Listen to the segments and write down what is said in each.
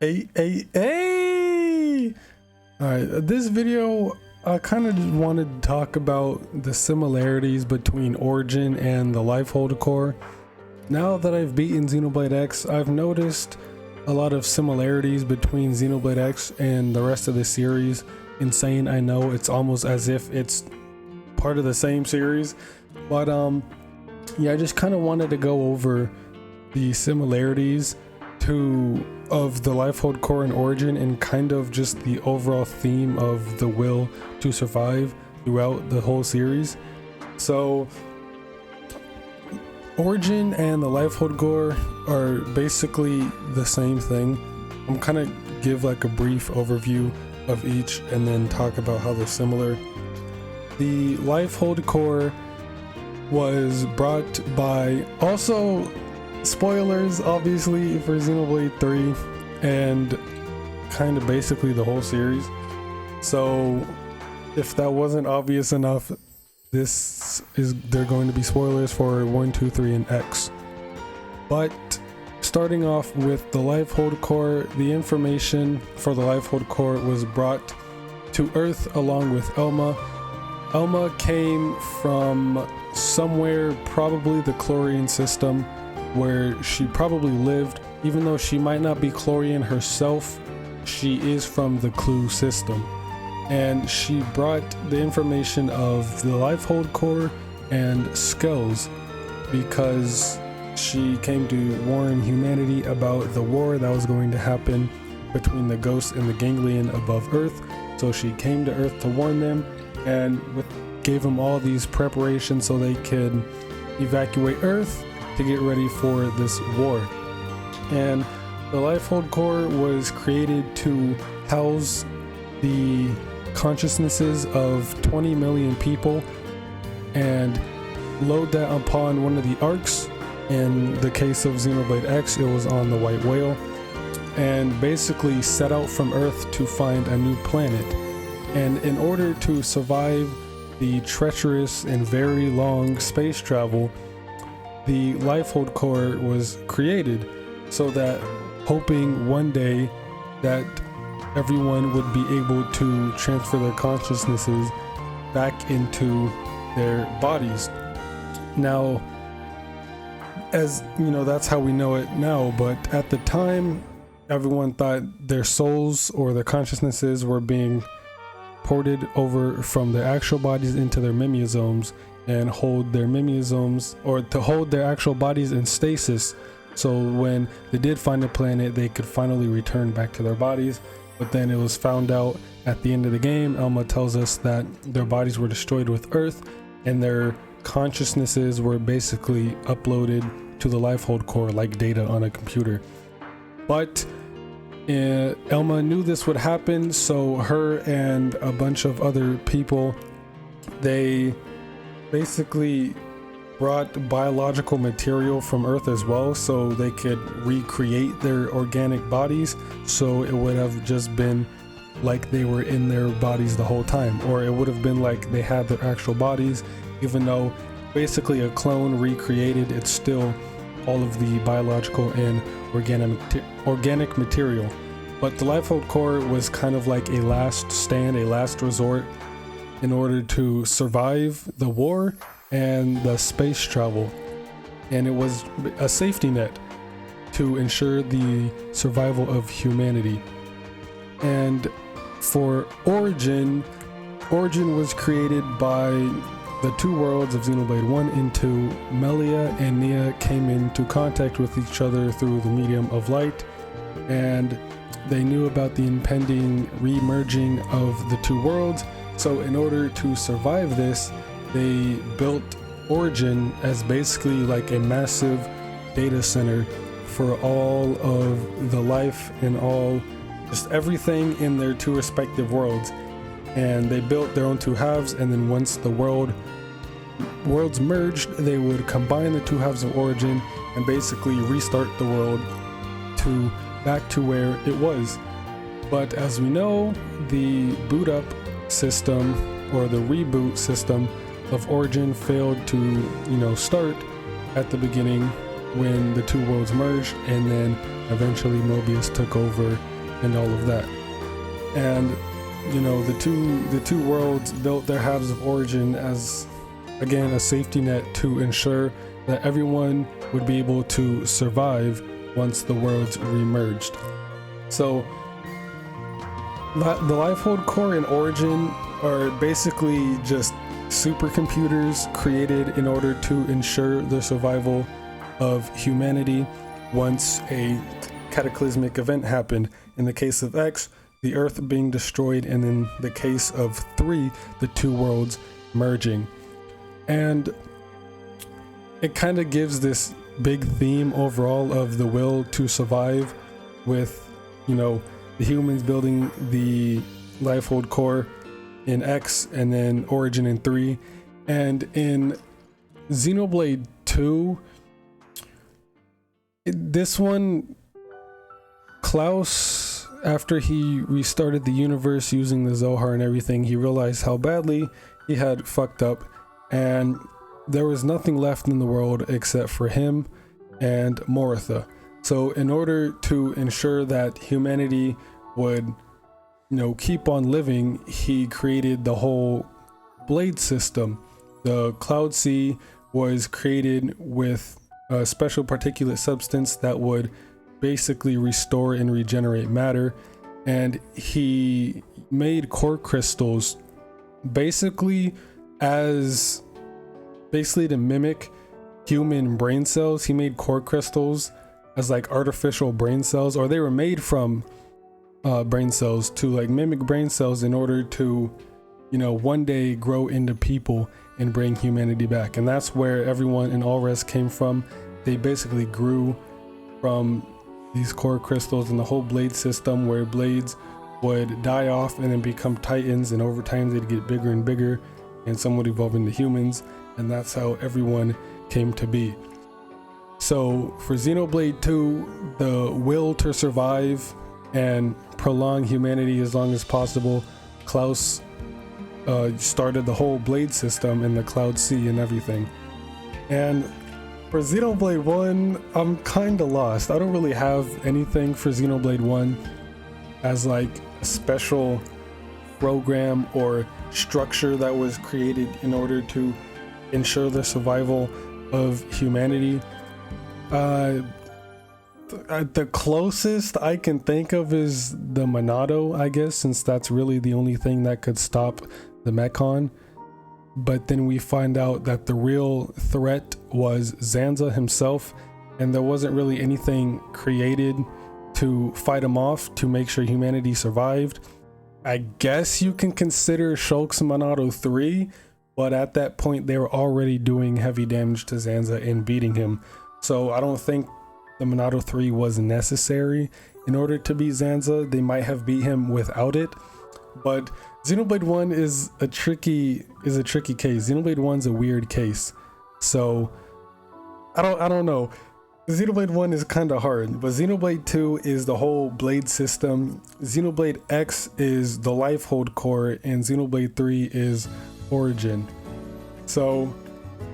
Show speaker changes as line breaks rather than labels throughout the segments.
Hey! Alright, this video, I kind of just wanted to talk about the similarities between Origin and the Lifehold Core. Now that I've beaten Xenoblade X, I've noticed a lot of similarities between Xenoblade X and the rest of the series. Insane, I know, it's almost as if it's part of the same series. But yeah, I just kind of wanted to go over the similarities of the Lifehold Core and Origin, and kind of just the overall theme of the will to survive throughout the whole series. So Origin and the Lifehold Core are basically the same thing. I'm kind of give like a brief overview of each and then talk about how they're similar. The Lifehold Core was brought by, also spoilers obviously, for Xenoblade 3 and kind of basically the whole series. So if that wasn't obvious enough, they're going to be spoilers for 1, 2, 3, and X. But starting off with the Lifehold Core, the information for the Lifehold Core was brought to Earth along with Elma. Elma came from somewhere, probably the Chlorian system, where she probably lived. Even though she might not be Chlorian herself, she is from the Clue system. And she brought the information of the Lifehold Core and Skells because she came to warn humanity about the war that was going to happen between the ghosts and the ganglion above Earth. So she came to Earth to warn them and gave them all these preparations so they could evacuate Earth to get ready for this war. And the Lifehold Core was created to house the consciousnesses of 20 million people and load that upon one of the arcs. In the case of Xenoblade X, it was on the White Whale, and basically set out from Earth to find a new planet. And in order to survive the treacherous and very long space travel, the Lifehold Core was created so that, hoping one day that everyone would be able to transfer their consciousnesses back into their bodies. Now, as you know, that's how we know it now, but at the time, everyone thought their souls or their consciousnesses were being ported over from their actual bodies into their mimeosomes, and hold their mimeosomes, or to hold their actual bodies in stasis, so when they did find a planet, they could finally return back to their bodies. But then it was found out at the end of the game, Elma tells us that their bodies were destroyed with Earth, and their consciousnesses were basically uploaded to the Lifehold Core like data on a computer. But Elma knew this would happen, so her and a bunch of other people, they basically brought biological material from Earth as well, so they could recreate their organic bodies, so it would have just been like they were in their bodies the whole time, or it would have been like they had their actual bodies. Even though basically a clone recreated, it's still all of the biological and organic material. But the Lifehold Core was kind of like a last stand, a last resort in order to survive the war and the space travel. And it was a safety net to ensure the survival of humanity. And for Origin was created by the two worlds of Xenoblade 1 into Melia and Nia came into contact with each other through the medium of light, and they knew about the impending re-merging of the two worlds. So in order to survive this, they built Origin as basically like a massive data center for all of the life and all, just everything in their two respective worlds. And they built their own two halves, and then once the worlds merged, they would combine the two halves of Origin and basically restart the world back to where it was. But as we know, the boot up system, or the reboot system of Origin, failed to start at the beginning when the two worlds merged, and then eventually Mobius took over and all of that. And you know, the two worlds built their halves of origin as, again, a safety net to ensure that everyone would be able to survive once the worlds remerged. So the Lifehold Core and Origin are basically just supercomputers created in order to ensure the survival of humanity once a cataclysmic event happened. In the case of X, the Earth being destroyed, and in the case of 3, the two worlds merging. And it kind of gives this big theme overall of the will to survive, with, you know, the humans building the Lifehold Core in X, and then Origin in 3. And in Xenoblade II, this one, Klaus, after he restarted the universe using the Zohar and everything, he realized how badly he had fucked up, and there was nothing left in the world except for him and Moritha. So in order to ensure that humanity would, you know, keep on living, he created the whole blade system. The Cloud Sea was created with a special particulate substance that would basically restore and regenerate matter, and he made core crystals basically to mimic human brain cells. He made core crystals as like artificial brain cells, or they were made from brain cells to like mimic brain cells in order to, you know, one day grow into people and bring humanity back. And that's where everyone in Allrest came from. They basically grew from these core crystals and the whole blade system, where blades would die off and then become titans, and over time they'd get bigger and bigger, and some would evolve into humans, and that's how everyone came to be. So for Xenoblade II, the will to survive and prolong humanity as long as possible, Klaus started the whole blade system in the Cloud Sea and everything. And for Xenoblade 1, I'm kinda lost. I don't really have anything for Xenoblade 1 as like a special program or structure that was created in order to ensure the survival of humanity. The closest I can think of is the Monado, I guess, since that's really the only thing that could stop the Mechon. But then we find out that the real threat was Zanza himself, and there wasn't really anything created to fight him off to make sure humanity survived. I guess you can consider Shulk's Monado 3, but at that point they were already doing heavy damage to Zanza and beating him. So I don't think the Monado 3 was necessary in order to beat Zanza. They might have beat him without it, but Xenoblade 1 is a tricky case. Xenoblade 1's a weird case. So I don't know. Xenoblade 1 is kind of hard, but Xenoblade 2 is the whole blade system. Xenoblade X is the Lifehold Core, and Xenoblade 3 is Origin. So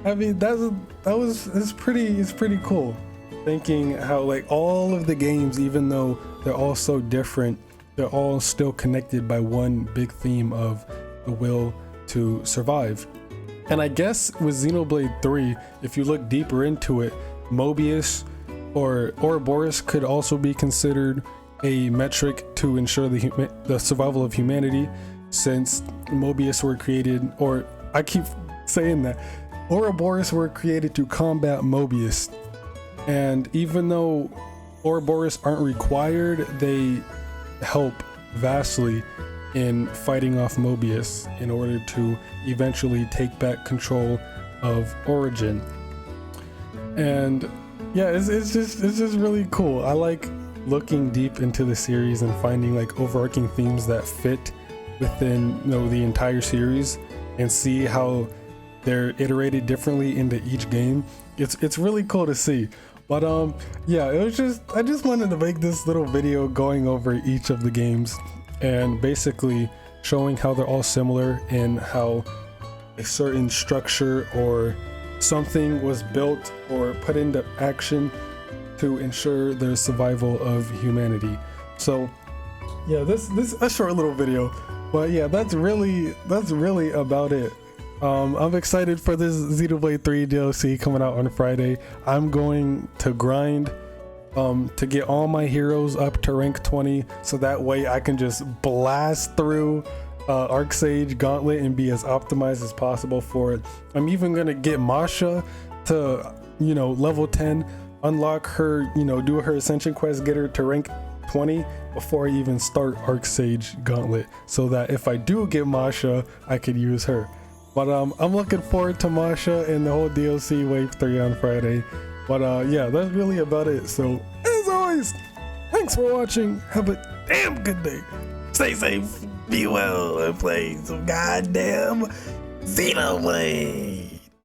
I mean, it's pretty cool thinking how like all of the games, even though they're all so different, they're all still connected by one big theme of the will to survive. And I guess with Xenoblade 3, if you look deeper into it, Mobius or Ouroboros could also be considered a metric to ensure the survival of humanity, since Mobius were created, or I keep saying that, Ouroboros were created to combat Mobius. And even though Ouroboros aren't required, they help vastly in fighting off Mobius in order to eventually take back control of Origin. And yeah, it's just really cool. I like looking deep into the series and finding like overarching themes that fit within, you know, the entire series, and see how they're iterated differently into each game. It's really cool to see. But yeah, it was just, I just wanted to make this little video going over each of the games and basically showing how they're all similar and how a certain structure or something was built or put into action to ensure the survival of humanity. So yeah, this a short little video, but yeah, that's really about it. I'm excited for this Xenoblade 3 DLC coming out on Friday. I'm going to grind to get all my heroes up to rank 20, so that way I can just blast through Arcsage Gauntlet and be as optimized as possible for it. I'm even gonna get Masha to, you know, level 10, unlock her, you know, do her ascension quest, get her to rank 20 before I even start Arcsage Gauntlet, so that if I do get Masha, I could use her. But I'm looking forward to Masha and the whole DLC Wave 3 on Friday. But yeah, that's really about it. So as always, thanks for watching. Have a damn good day. Stay safe, be well, and play some goddamn Xenoblade.